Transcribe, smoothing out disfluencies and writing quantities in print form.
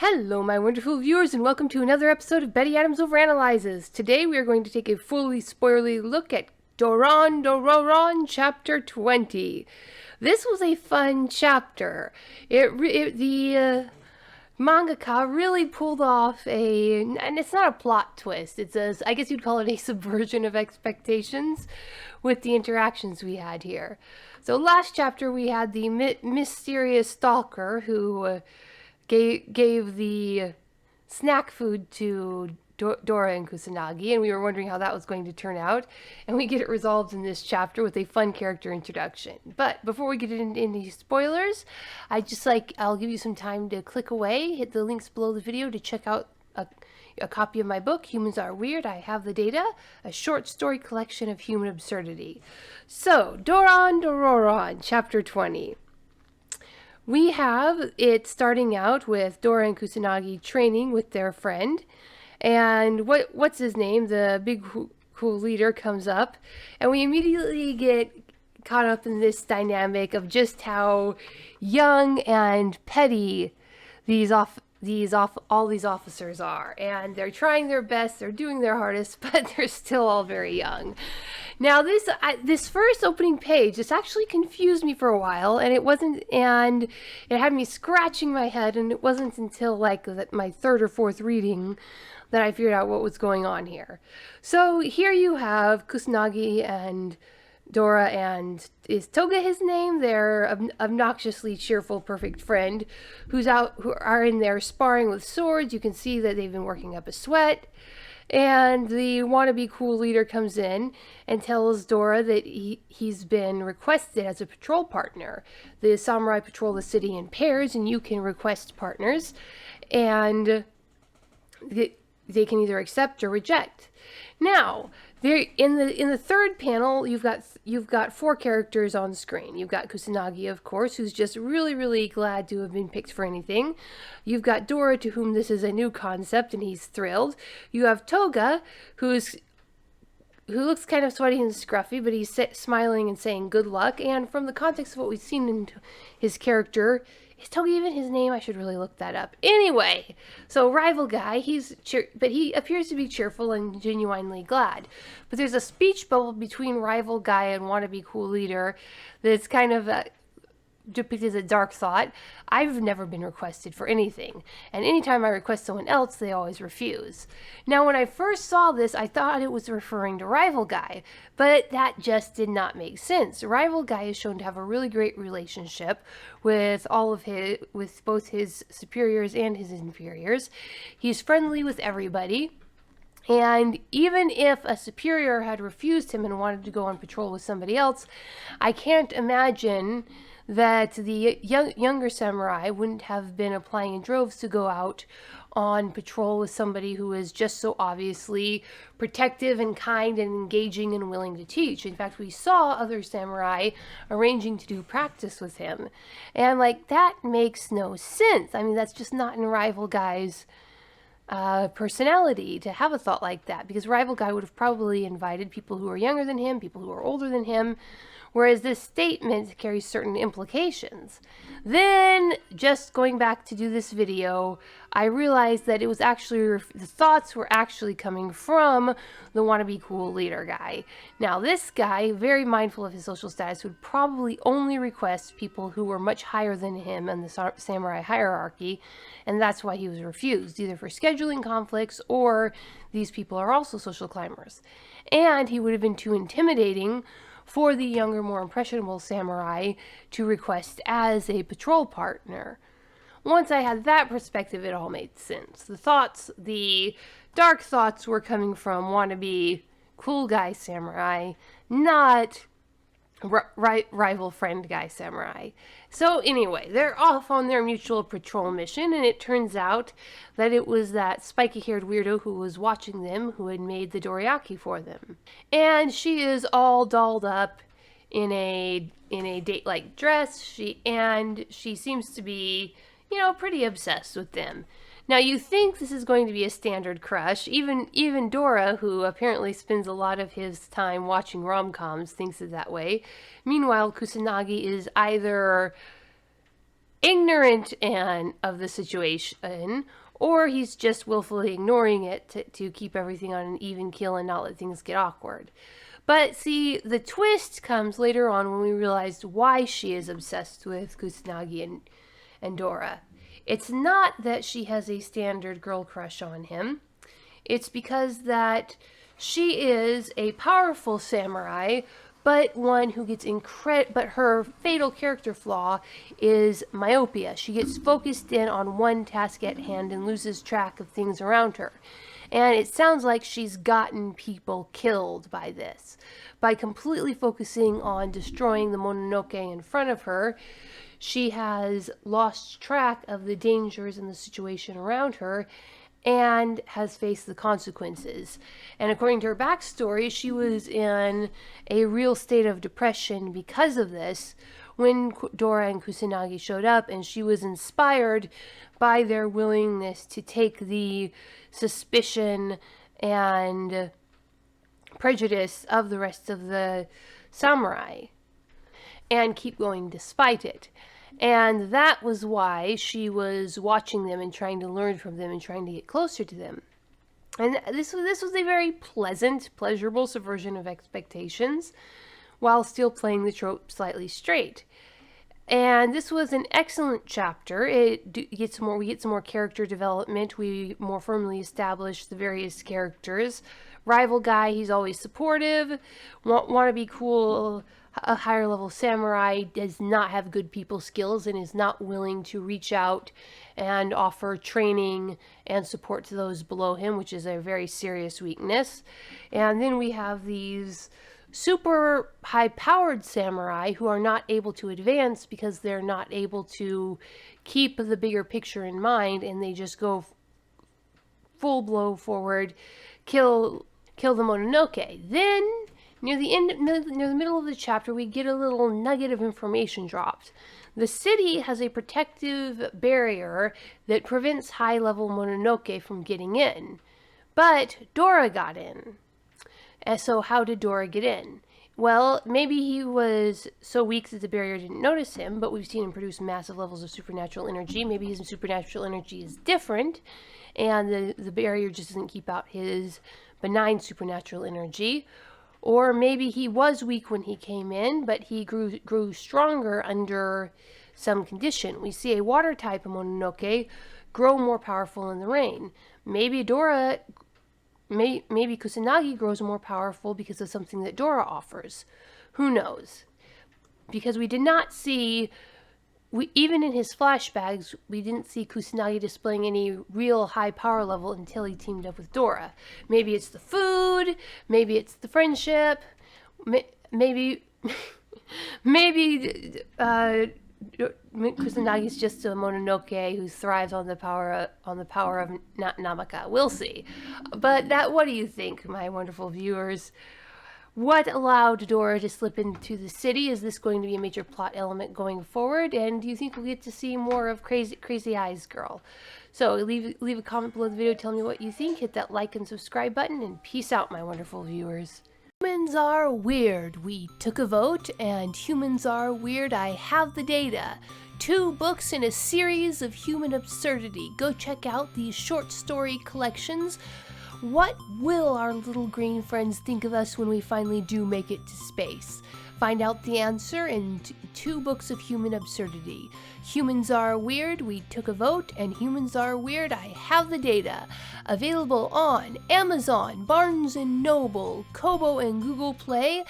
Hello, my wonderful viewers, and welcome to another episode of Betty Adams Overanalyzes. Today we are going to take a fully spoilerly look at Doron Dororon Chapter 20. This was a fun chapter. The mangaka really pulled off and it's not a plot twist, I guess you'd call it a subversion of expectations with the interactions we had here. So last chapter we had the mysterious stalker who gave the snack food to Dora and Kusinagi, and we were wondering how that was going to turn out, and we get it resolved in this chapter with a fun character introduction. But before we get into any spoilers, I'll give you some time to click away, hit the links below the video to check out a copy of my book, Humans Are Weird, I Have the Data, a short story collection of human absurdity. So, Doron Dororon, Chapter 20. We have it starting out with Dora and Kusinagi training with their friend, and what's his name? The big cool leader comes up, and we immediately get caught up in this dynamic of just how young and petty all these officers are, and they're trying their best, they're doing their hardest, but they're still all very young. Now this first opening page, this actually confused me for a while, and it had me scratching my head, and it wasn't until my third or fourth reading that I figured out what was going on here. So here you have Kusinagi and Dora, and is Toga his name? Their obnoxiously cheerful, perfect friend, who are in there sparring with swords. You can see that they've been working up a sweat. And the wannabe cool leader comes in and tells Dora that he's been requested as a patrol partner. The samurai patrol the city in pairs, and you can request partners, and they can either accept or reject. Now, in the third panel, you've got four characters on screen. You've got Kusinagi, of course, who's just really, really glad to have been picked for anything. You've got Dora, to whom this is a new concept, and he's thrilled. You have Toga, who looks kind of sweaty and scruffy, but he's smiling and saying good luck. And from the context of what we've seen in his character, is Toga even his name? I should really look that up. Anyway, so rival guy, but he appears to be cheerful and genuinely glad. But there's a speech bubble between rival guy and wannabe cool leader that's kind of depicted as a dark thought. I've never been requested for anything, and anytime I request someone else, they always refuse. Now, when I first saw this, I thought it was referring to rival guy, but that just did not make sense. Rival guy is shown to have a really great relationship with both his superiors and his inferiors. He's friendly with everybody. And even if a superior had refused him and wanted to go on patrol with somebody else, I can't imagine that the younger samurai wouldn't have been applying in droves to go out on patrol with somebody who is just so obviously protective and kind and engaging and willing to teach. In fact, we saw other samurai arranging to do practice with him. And that makes no sense. I mean, that's just not in rival guy's personality to have a thought like that, because rival guy would have probably invited people who are younger than him, people who are older than him, whereas this statement carries certain implications. Then, just going back to do this video, I realized that it was actually, the thoughts were actually coming from the wannabe cool leader guy. Now, this guy, very mindful of his social status, would probably only request people who were much higher than him in the samurai hierarchy, and that's why he was refused, either for scheduling conflicts or these people are also social climbers. And he would have been too intimidating for the younger, more impressionable samurai to request as a patrol partner. Once I had that perspective, it all made sense. The dark thoughts were coming from wannabe cool guy samurai, not rival friend guy samurai. So anyway, they're off on their mutual patrol mission, and it turns out that it was that spiky-haired weirdo who was watching them who had made the dorayaki for them. And she is all dolled up in a date-like dress. She seems to be, pretty obsessed with them. Now, you think this is going to be a standard crush. Even Dora, who apparently spends a lot of his time watching rom-coms, thinks it that way. Meanwhile, Kusinagi is either ignorant and of the situation, or he's just willfully ignoring it to keep everything on an even keel and not let things get awkward. But see, the twist comes later on when we realized why she is obsessed with Kusinagi and Dora. It's not that she has a standard girl crush on him. It's because that she is a powerful samurai, but one who gets but her fatal character flaw is myopia. She gets focused in on one task at hand and loses track of things around her. And it sounds like she's gotten people killed by this. By completely focusing on destroying the Mononoke in front of her, she has lost track of the dangers and the situation around her and has faced the consequences. And according to her backstory, she was in a real state of depression because of this when Dora and Kusinagi showed up, and she was inspired by their willingness to take the suspicion and prejudice of the rest of the samurai and keep going despite it. And that was why she was watching them and trying to learn from them and trying to get closer to them. And this was a very pleasurable subversion of expectations while still playing the trope slightly straight. And this was an excellent chapter. We get some more character development. We more firmly establish the various characters. Rival guy, he's always supportive. Want to be cool. A higher level samurai does not have good people skills and is not willing to reach out and offer training and support to those below him, which is a very serious weakness. And then we have these super high-powered samurai who are not able to advance because they're not able to keep the bigger picture in mind, and they just go full blow forward, kill the Mononoke. Then near the middle of the chapter, we get a little nugget of information dropped. The city has a protective barrier that prevents high-level Mononoke from getting in. But Dora got in. And so how did Dora get in? Well, maybe he was so weak that the barrier didn't notice him, but we've seen him produce massive levels of supernatural energy. Maybe his supernatural energy is different, and the barrier just doesn't keep out his benign supernatural energy. Or maybe he was weak when he came in, but he grew stronger under some condition. We see a water type Mononoke grow more powerful in the rain. Maybe Kusinagi grows more powerful because of something that Dora offers. Who knows? Because we did not see, even in his flashbacks, we didn't see Kusinagi displaying any real high power level until he teamed up with Dora. Maybe it's the food, maybe it's the friendship, maybe Kusinagi's just a Mononoke who thrives on the power of Namaka. We'll see. But what do you think, my wonderful viewers? What allowed Dora to slip into the city? Is this going to be a major plot element going forward? And do you think we'll get to see more of Crazy Eyes Girl? So leave a comment below the video. Tell me what you think. Hit that like and subscribe button. And peace out, my wonderful viewers. Humans are weird. We took a vote. And humans are weird. I have the data. 2 books in a series of human absurdity. Go check out these short story collections. What will our little green friends think of us when we finally do make it to space? Find out the answer in 2 books of human absurdity. Humans Are Weird, We Took a Vote, and Humans Are Weird, I Have the Data. Available on Amazon, Barnes & Noble, Kobo, and Google Play.